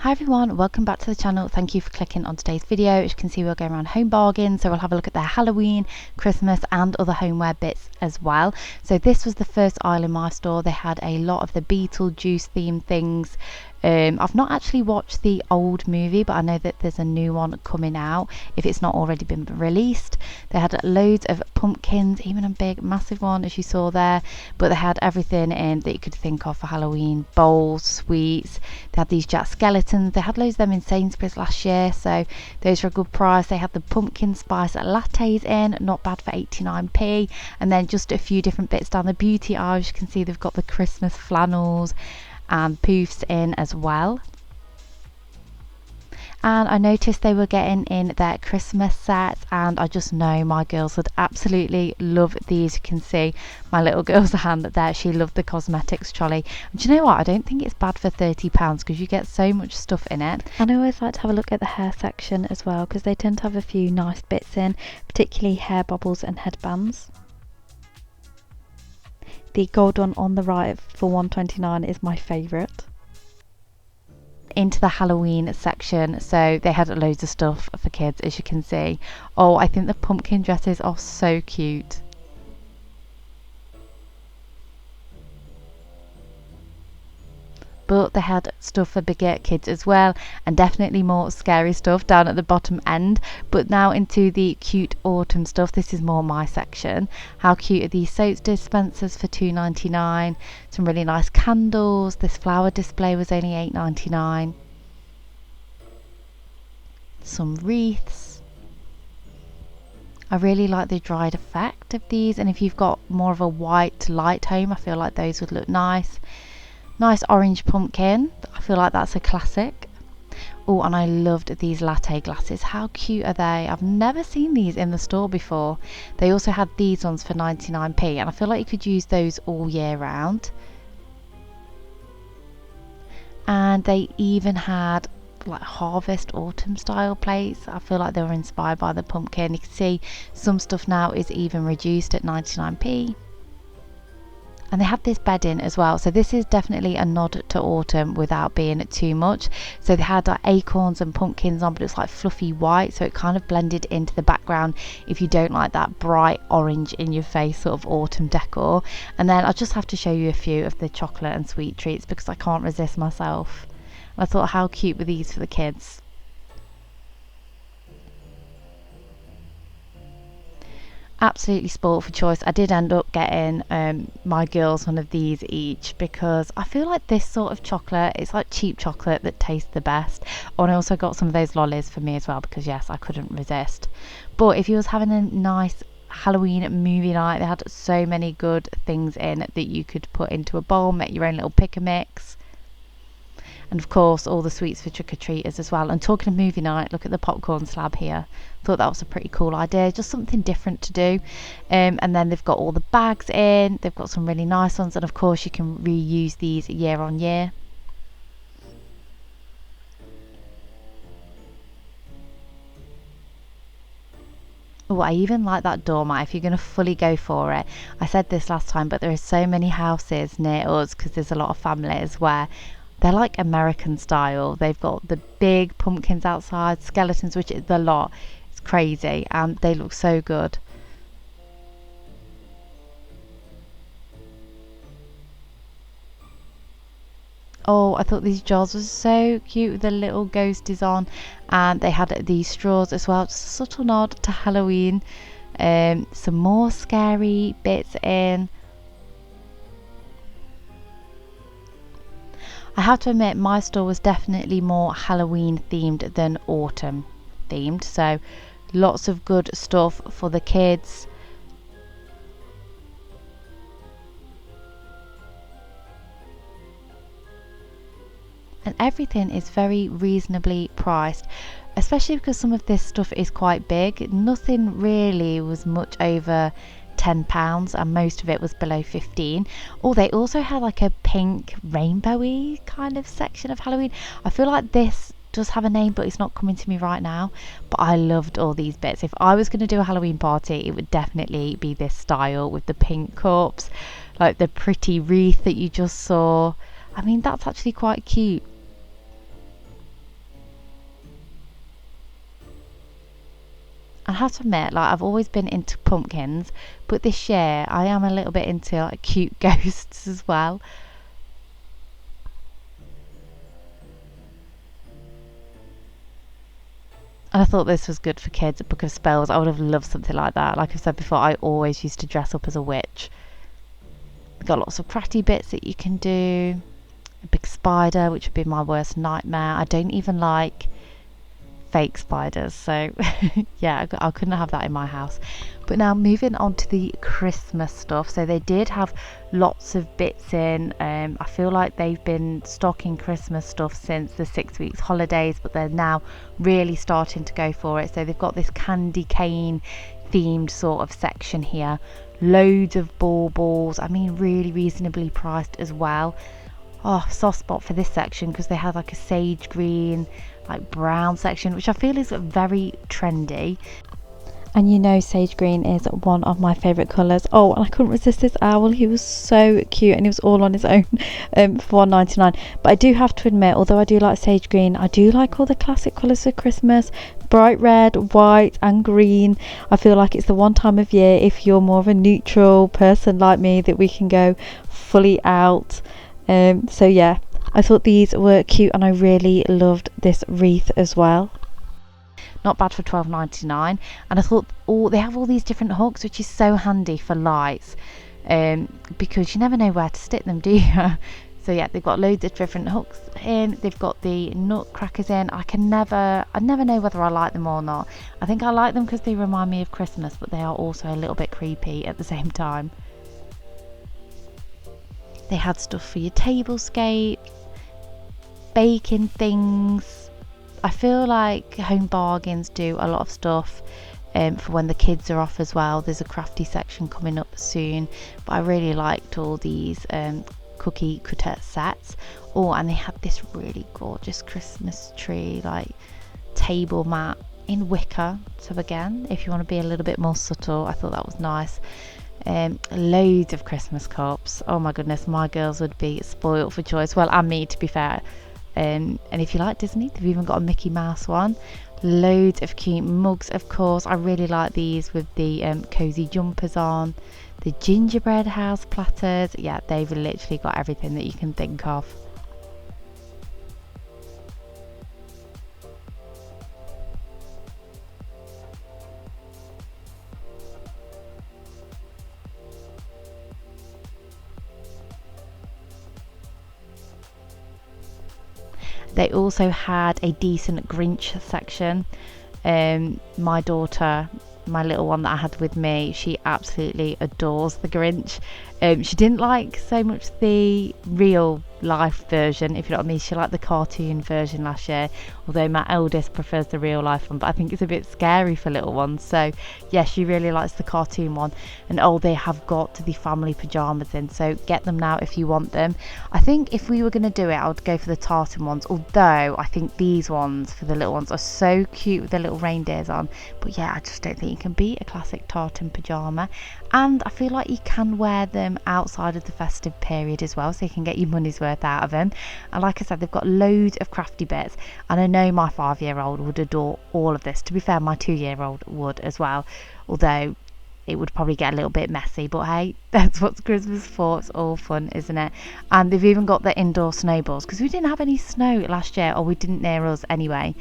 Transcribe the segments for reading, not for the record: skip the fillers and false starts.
Hi everyone, welcome back to the channel. Thank you for clicking on today's video. As you can see, we're going around Home Bargains, so we'll have a look at their Halloween, Christmas and other homeware bits as well. So this was the first aisle in my store. They had a lot of the Beetlejuice themed things. I've not actually watched the old movie, but I know that there's a new one coming out if it's not already been released. They had loads of pumpkins, even a big massive one as you saw there, but they had everything in that you could think of for Halloween: bowls, sweets. They had these Jack Skeletons. They had loads of them in Sainsbury's last year, so those are a good price. They had the pumpkin spice lattes in, not bad for 89p, and then just a few different bits down the beauty aisle. As you can see, they've got the Christmas flannels and poofs in as well. And I noticed they were getting in their Christmas sets, and I just know my girls would absolutely love these. You can see my little girl's hand there, she loved the cosmetics trolley. And do you know what, I don't think it's bad for £30 because you get so much stuff in it. And I always like to have a look at the hair section as well, because they tend to have a few nice bits in, particularly hair bobbles and headbands. The gold one on the right for £1.29 is my favourite. Into the Halloween section, so they had loads of stuff for kids, as you can see. Oh, I think the pumpkin dresses are so cute. But they had stuff for bigger kids as well, and definitely more scary stuff down at the bottom end. But now into the cute autumn stuff. This is more my section. How cute are these soap dispensers for £2.99? Some really nice candles. This flower display was only £8.99. Some wreaths. I really like the dried effect of these, and if you've got more of a white light home, I feel like those would look nice. Nice orange pumpkin. I feel like that's a classic. Oh, and I loved these latte glasses. How cute are they? I've never seen these in the store before. They also had these ones for 99p, and I feel like you could use those all year round. And they even had like harvest autumn style plates. I feel like they were inspired by the pumpkin. You can see some stuff now is even reduced at 99p. And they have this bedding as well, so this is definitely a nod to autumn without being too much. So they had like acorns and pumpkins on, but it's like fluffy white, so it kind of blended into the background if you don't like that bright orange in your face sort of autumn decor. And then I just have to show you a few of the chocolate and sweet treats because I can't resist myself. And I thought, how cute were these for the kids? Absolutely spoiled for choice. I did end up getting my girls one of these each because I feel like this sort of chocolate, it's like cheap chocolate that tastes the best. Oh, and I also got some of those lollies for me as well because yes, I couldn't resist. But if you was having a nice Halloween movie night, they had so many good things in that you could put into a bowl, make your own little pick a mix. And of course all the sweets for trick-or-treaters as well. And talking of movie night, look at the popcorn slab here. Thought that was a pretty cool idea, just something different to do. And then they've got all the bags in, they've got some really nice ones, and of course you can reuse these year on year. Oh, I even like that doormat if you're going to fully go for it. I said this last time, but there are so many houses near us because there's a lot of families where they're like American style. They've got the big pumpkins outside, skeletons, which is a lot. It's crazy, and they look so good. Oh, I thought these jars were so cute with the little ghosties on, and they had these straws as well. Just a subtle nod to Halloween. Some more scary bits in. I have to admit, my store was definitely more Halloween themed than autumn themed, so lots of good stuff for the kids. And everything is very reasonably priced, especially because some of this stuff is quite big. Nothing really was much over £10, and most of it was below 15. Oh, they also had like a pink rainbowy kind of section of Halloween. I feel like this does have a name, but it's not coming to me right now. But I loved all these bits. If I was going to do a Halloween party, it would definitely be this style with the pink cups, like the pretty wreath that you just saw. I mean, that's actually quite cute. I have to admit, like, I've always been into pumpkins, but this year I am a little bit into like cute ghosts as well. And I thought this was good for kids, a book of spells. I would have loved something like that. Like I said before, I always used to dress up as a witch. Got lots of crafty bits that you can do. A big spider, which would be my worst nightmare. I don't even like fake spiders, so yeah, I couldn't have that in my house. But now moving on to the Christmas stuff, so they did have lots of bits in. I feel like they've been stocking Christmas stuff since the 6 weeks holidays, but they're now really starting to go for it. So they've got this candy cane themed sort of section here, loads of baubles, I mean really reasonably priced as well. Oh, soft spot for this section because they have like a sage green, like brown section, which I feel is very trendy. And you know, sage green is one of my favourite colours. Oh, and I couldn't resist this owl. He was so cute and he was all on his own for £1.99. But I do have to admit, although I do like sage green, I do like all the classic colours for Christmas. Bright red, white and green. I feel like it's the one time of year, if you're more of a neutral person like me, that we can go fully out. So yeah, I thought these were cute and I really loved this wreath as well. Not bad for £12.99. And I thought, oh, they have all these different hooks, which is so handy for lights, because you never know where to stick them, do you? So yeah, they've got loads of different hooks in. They've got the nutcrackers in. I never know whether I like them or not. I think I like them because they remind me of Christmas, but they are also a little bit creepy at the same time. They had stuff for your tablescapes, baking things. I feel like Home Bargains do a lot of stuff for when the kids are off as well. There's a crafty section coming up soon, but I really liked all these cookie cutter sets. Oh, and they had this really gorgeous Christmas tree, like table mat in wicker. So again, if you want to be a little bit more subtle, I thought that was nice. Loads of Christmas cups. Oh my goodness, my girls would be spoiled for choice. Well, and me, to be fair. And if you like Disney, they've even got a Mickey Mouse one. Loads of cute mugs, of course. I really like these with the cozy jumpers on. The gingerbread house platters. Yeah, they've literally got everything that you can think of. They also had a decent Grinch section. My daughter, my little one that I had with me, she absolutely adores the Grinch. She didn't like so much the real life version, if you know what I mean. She liked the cartoon version last year, although my eldest prefers the real life one, but I think it's a bit scary for little ones. So yeah, she really likes the cartoon one. And oh, they have got the family pajamas in, so get them now if you want them. I think if we were going to do it, I would go for the tartan ones, although I think these ones for the little ones are so cute with the little reindeers on. But yeah, I just don't think you can beat a classic tartan pajama. And I feel like you can wear them outside of the festive period as well, so you can get your money's worth out of them. And like I said, they've got loads of crafty bits, and I know my 5-year-old would adore all of this. To be fair, my 2-year-old would as well, although it would probably get a little bit messy, but hey, that's what Christmas for. It's all fun, isn't it? And they've even got the indoor snowballs, because we didn't have any snow last year, or we didn't near us anyway.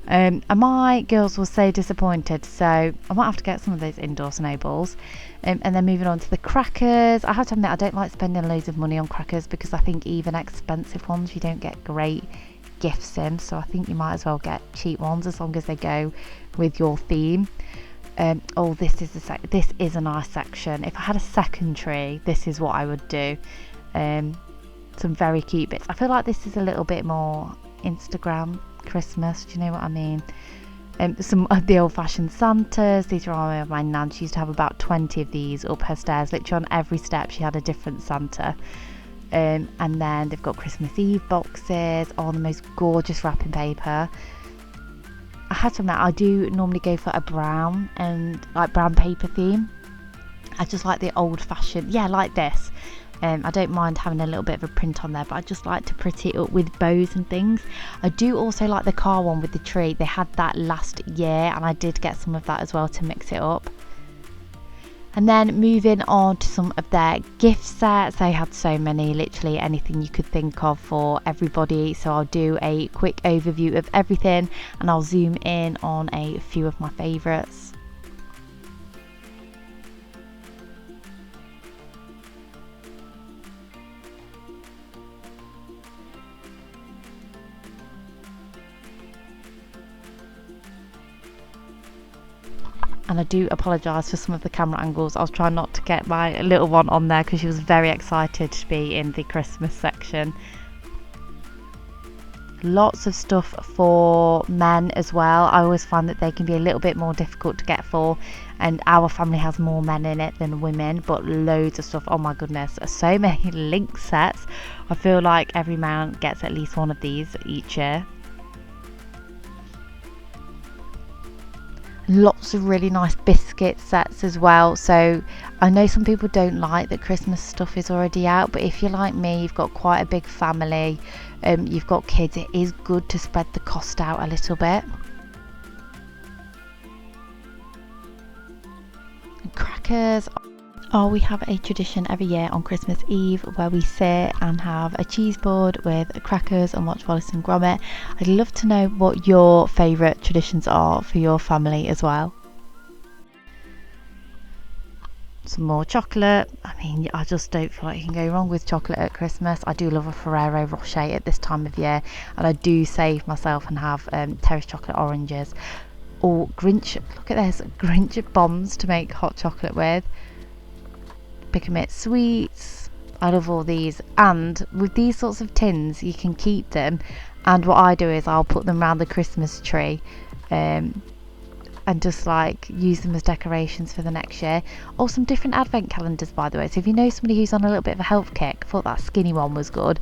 And my girls were so disappointed, so I might have to get some of those indoor snowballs. And then moving on to the crackers. I have to admit, I don't like spending loads of money on crackers, because I think even expensive ones you don't get great gifts in, so I think you might as well get cheap ones as long as they go with your theme. Oh, this is a nice section. If I had a second tree, this is what I would do. Some very cute bits. I feel like this is a little bit more Instagram Christmas, do you know what I mean? Some of the old-fashioned Santas. These are my nan. She used to have about 20 of these up her stairs. Literally on every step she had a different Santa. And then they've got Christmas Eve boxes. Oh, the most gorgeous wrapping paper. I have to admit, I do normally go for a brown and like brown paper theme. I just like the old-fashioned, yeah, like this. I don't mind having a little bit of a print on there, but I just like to pretty it up with bows and things. I do also like the car one with the tree. They had that last year and I did get some of that as well to mix it up. And then moving on to some of their gift sets, they had so many, literally anything you could think of for everybody. So I'll do a quick overview of everything and I'll zoom in on a few of my favourites. And I do apologise for some of the camera angles. I was trying not to get my little one on there because she was very excited to be in the Christmas section. Lots of stuff for men as well. I always find that they can be a little bit more difficult to get for, and our family has more men in it than women, but loads of stuff. Oh my goodness, so many link sets. I feel like every man gets at least one of these each year. Lots of really nice biscuit sets as well. So I know some people don't like that Christmas stuff is already out, but if you're like me, you've got quite a big family, you've got kids, it is good to spread the cost out a little bit. Crackers. Oh, we have a tradition every year on Christmas Eve where we sit and have a cheese board with crackers and watch Wallace and Gromit. I'd love to know what your favourite traditions are for your family as well. Some more chocolate. I mean, I just don't feel like you can go wrong with chocolate at Christmas. I do love a Ferrero Rocher at this time of year, and I do save myself and have terrace chocolate oranges or Grinch. Look at this, Grinch bombs to make hot chocolate with. Pick-a-Mit sweets. I love all these, and with these sorts of tins you can keep them, and what I do is I'll put them around the Christmas tree and just like use them as decorations for the next year. Or some different advent calendars, by the way, so if you know somebody who's on a little bit of a health kick, I thought that skinny one was good.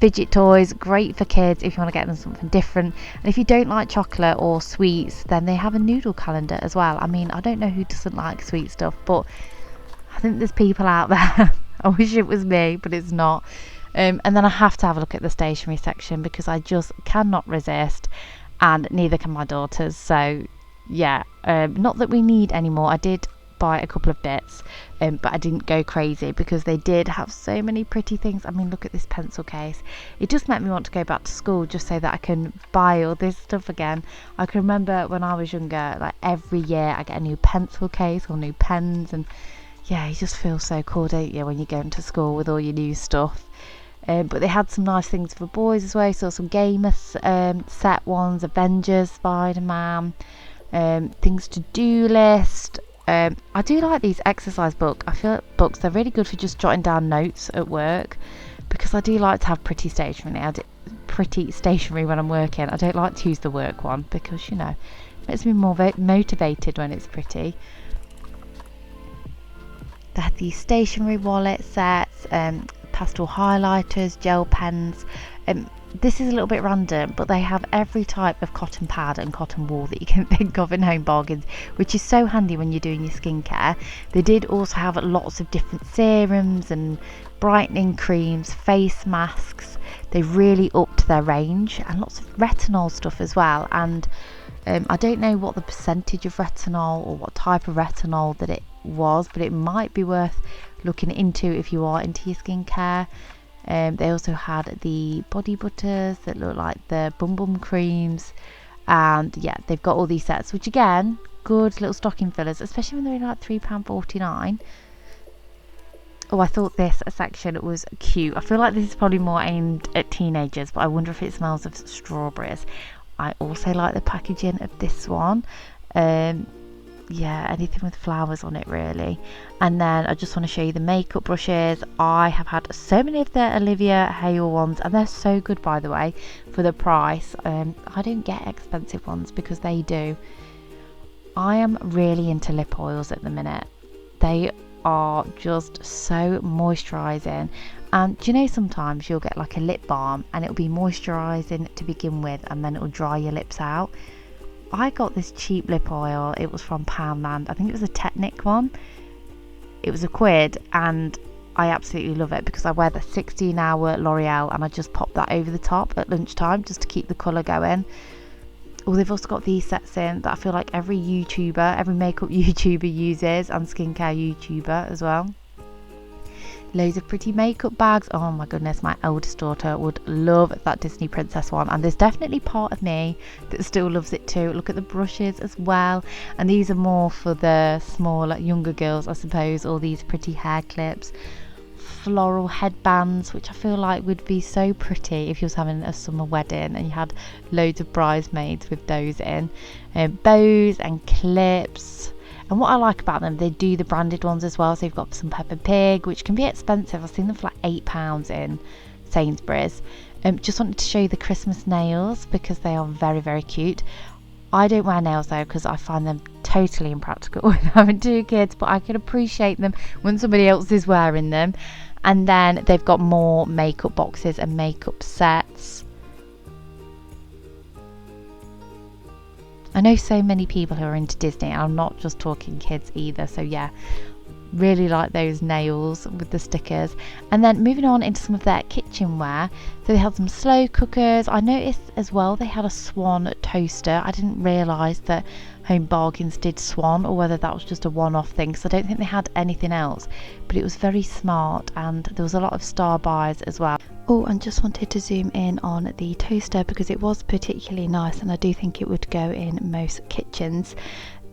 Fidget toys, great for kids if you want to get them something different. And if you don't like chocolate or sweets, then they have a noodle calendar as well. I mean, I don't know who doesn't like sweet stuff, but I think there's people out there. I wish it was me, but it's not. And then I have to have a look at the stationery section because I just cannot resist, and neither can my daughters. So yeah, not that we need any more. I did buy a couple of bits, but I didn't go crazy because they did have so many pretty things. I mean, look at this pencil case. It just made me want to go back to school just so that I can buy all this stuff again. I can remember when I was younger, like every year I get a new pencil case or new pens, and yeah, you just feel so cool, don't you, when you go into school with all your new stuff. But they had some nice things for boys as well. So some gamer set ones, Avengers, Spider-Man, things to do list. I do like these exercise books. I feel like books, they're really good for just jotting down notes at work, because I do like to have pretty stationery. Pretty stationery when I'm working. I don't like to use the work one because, you know, it makes me more motivated when it's pretty. They had these stationery wallet sets, pastel highlighters, gel pens. This is a little bit random, but they have every type of cotton pad and cotton wool that you can think of in Home Bargains, which is so handy when you're doing your skincare. They did also have lots of different serums and brightening creams, face masks. They really upped their range, and lots of retinol stuff as well. And I don't know what the percentage of retinol or what type of retinol that it was, but it might be worth looking into if you are into your skincare. They also had the body butters that look like the bum bum creams, and yeah, they've got all these sets, which again, good little stocking fillers, especially when they're in like £3.49. Oh, I thought this section was cute. I feel like this is probably more aimed at teenagers, but I wonder if it smells of strawberries. I also like the packaging of this one. Yeah, anything with flowers on it really. And then I just want to show you the makeup brushes. I have had so many of the Olivia Hale ones, and they're so good, by the way, for the price. I don't get expensive ones because they do. I am really into lip oils at the minute. They are just so moisturising. And do you know, sometimes you'll get like a lip balm and it'll be moisturising to begin with, and then it'll dry your lips out. I got this cheap lip oil. It was from Poundland. I think it was a Technic one. It was £1, and I absolutely love it because I wear the 16-hour L'Oreal and I just pop that over the top at lunchtime just to keep the colour going. Oh, they've also got these sets in that I feel like every YouTuber, every makeup YouTuber uses, and skincare YouTuber as well. Loads of pretty makeup bags. Oh my goodness, my eldest daughter would love that Disney princess one, and there's definitely part of me that still loves it too. Look at the brushes as well, and these are more for the smaller, younger girls, I suppose. All these pretty hair clips, floral headbands, which I feel like would be so pretty if you was having a summer wedding and you had loads of bridesmaids with those in. Bows and clips. And what I like about them, they do the branded ones as well. So you've got some Peppa Pig, which can be expensive. I've seen them for like £8 in Sainsbury's. Just wanted to show you the Christmas nails because they are very, very cute. I don't wear nails though because I find them totally impractical when having 2 kids, but I can appreciate them when somebody else is wearing them. And then they've got more makeup boxes and makeup sets. I know so many people who are into Disney, and I'm not just talking kids either, so yeah, really like those nails with the stickers. And then moving on into some of their kitchenware, so they had some slow cookers. I noticed as well they had a Swan toaster. I didn't realise that Home Bargains did Swan, or whether that was just a one-off thing, because I don't think they had anything else, but it was very smart, and there was a lot of star buys as well. Oh, and just wanted to zoom in on the toaster because it was particularly nice, and I do think it would go in most kitchens.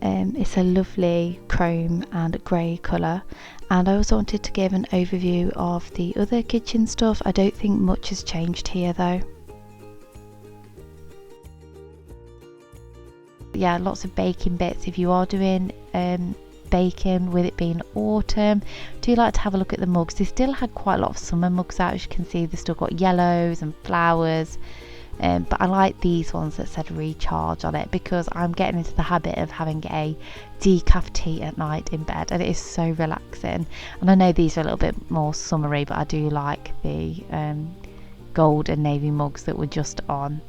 It's a lovely chrome and grey colour. And I also wanted to give an overview of the other kitchen stuff. I don't think much has changed here though. Yeah, lots of baking bits if you are doing baking, with it being autumn. Do like to have a look at the mugs. They still had quite a lot of summer mugs out, as you can see. They've still got yellows and flowers, but I like these ones that said recharge on it because I'm getting into the habit of having a decaf tea at night in bed, and it is so relaxing. And I know these are a little bit more summery, but I do like the gold and navy mugs that were just on.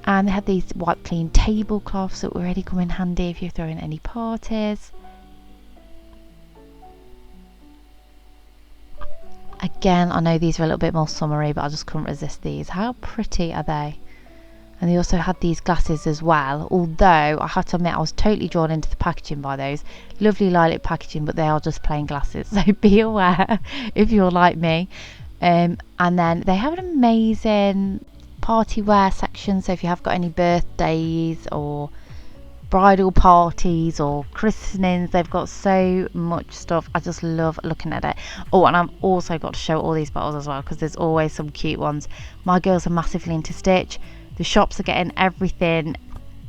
And they had these wipe clean tablecloths that will really come in handy if you're throwing any parties. Again, I know these are a little bit more summery, but I just couldn't resist these. How pretty are they? And they also had these glasses as well, although I have to admit I was totally drawn into the packaging by those. Lovely lilac packaging, but they are just plain glasses, so be aware if you're like me. And then they have an amazing party wear section, so if you have got any birthdays or bridal parties or christenings, they've got so much stuff. I just love looking at it. Oh, and I've also got to show all these bottles as well because there's always some cute ones. My girls are massively into Stitch. The shops are getting everything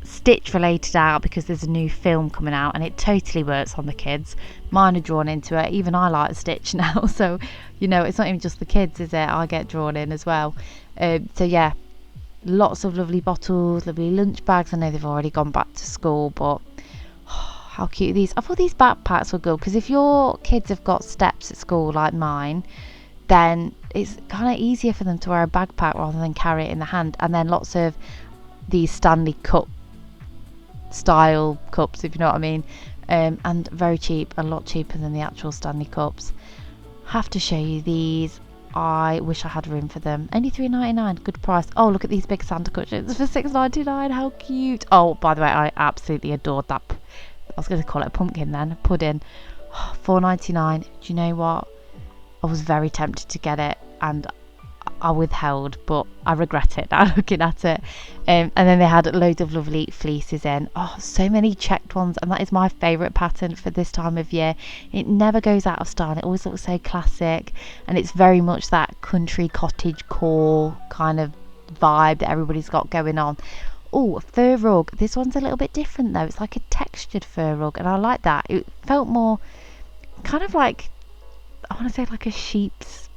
Stitch related out because there's a new film coming out, and it totally works on the kids. Mine are drawn into it. Even I like Stitch now, so you know, it's not even just the kids, is it? I get drawn in as well. So yeah, lots of lovely bottles, lovely lunch bags. I know they've already gone back to school, but how cute are these. I thought these backpacks were good because if your kids have got steps at school like mine, then it's kind of easier for them to wear a backpack rather than carry it in the hand. And then lots of these Stanley Cup style cups, if you know what I mean, and very cheap, a lot cheaper than the actual Stanley Cups. Have to show you these. I wish I had room for them. Only $3.99, good price. Oh, look at these big Santa cushions for $6.99. How cute. Oh, by the way, I absolutely adored that. I was going to call it a pumpkin then, pudding. $4.99. Do you know what? I was very tempted to get it, and I withheld, but I regret it now looking at it. And then they had loads of lovely fleeces in. Oh, so many checked ones, and that is my favourite pattern for this time of year. It never goes out of style. It always looks so classic, and it's very much that country cottage core kind of vibe that everybody's got going on. Oh, fur rug. This one's a little bit different though. It's like a textured fur rug, and I like that. It felt more kind of like, I want to say like a sheep's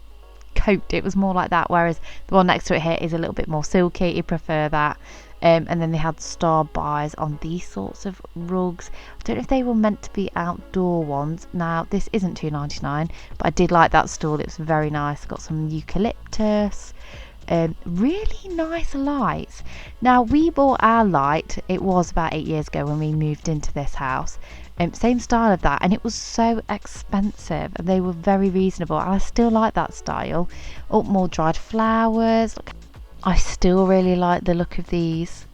coat. It was more like that, whereas the one next to it here is a little bit more silky. You prefer that. And then they had star buys on these sorts of rugs. I don't know if they were meant to be outdoor ones. Now this isn't $2.99, but I did like that stool. It was very nice. Got some eucalyptus, really nice lights. Now we bought our light, it was about 8 years ago when we moved into this house, Same style of that, and it was so expensive, and they were very reasonable, and I still like that style. Oh, more dried flowers. Look, I still really like the look of these.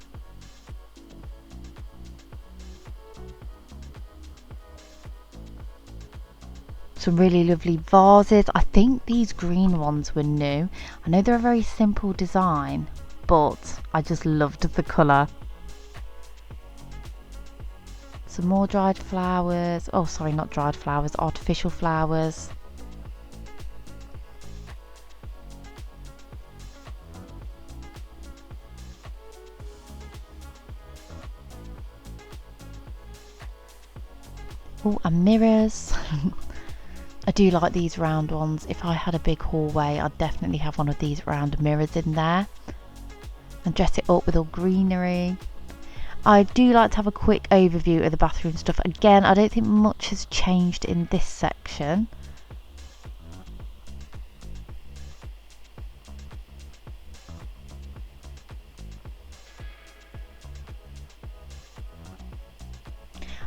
Some really lovely vases. I think these green ones were new. I know they're a very simple design, but I just loved the colour. Some more dried flowers. Oh, sorry, not dried flowers, artificial flowers. Oh, and mirrors. I do like these round ones. If I had a big hallway, I'd definitely have one of these round mirrors in there and dress it up with all greenery. I do like to have a quick overview of the bathroom stuff. Again, I don't think much has changed in this section.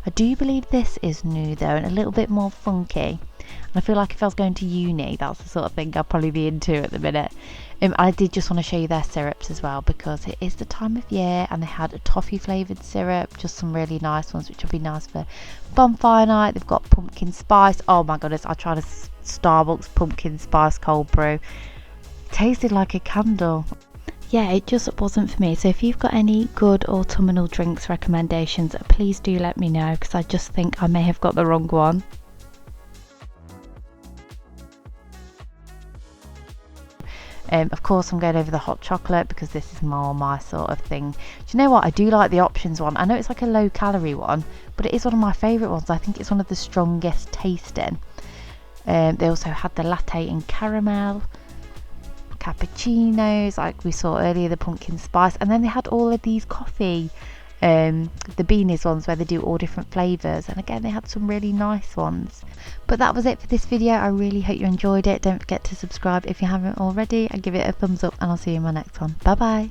I do believe this is new though, and a little bit more funky. And I feel like if I was going to uni, that's the sort of thing I'd probably be into at the minute. I did just want to show you their syrups as well, because it is the time of year, and they had a toffee flavoured syrup, just some really nice ones which would be nice for bonfire night. They've got pumpkin spice. Oh my goodness, I tried a Starbucks pumpkin spice cold brew. It tasted like a candle. Yeah, it just wasn't for me. So if you've got any good autumnal drinks recommendations, please do let me know, because I just think I may have got the wrong one. Of course, I'm going over the hot chocolate because this is more my sort of thing. Do you know what? I do like the options one. I know it's like a low calorie one, but it is one of my favourite ones. I think it's one of the strongest tasting. They also had the latte in caramel, cappuccinos, like we saw earlier, the pumpkin spice, and then they had all of these coffee, the beanies ones where they do all different flavours, and again they had some really nice ones. But that was it for this video. I really hope you enjoyed it. Don't forget to subscribe if you haven't already, and give it a thumbs up, and I'll see you in my next one. Bye bye.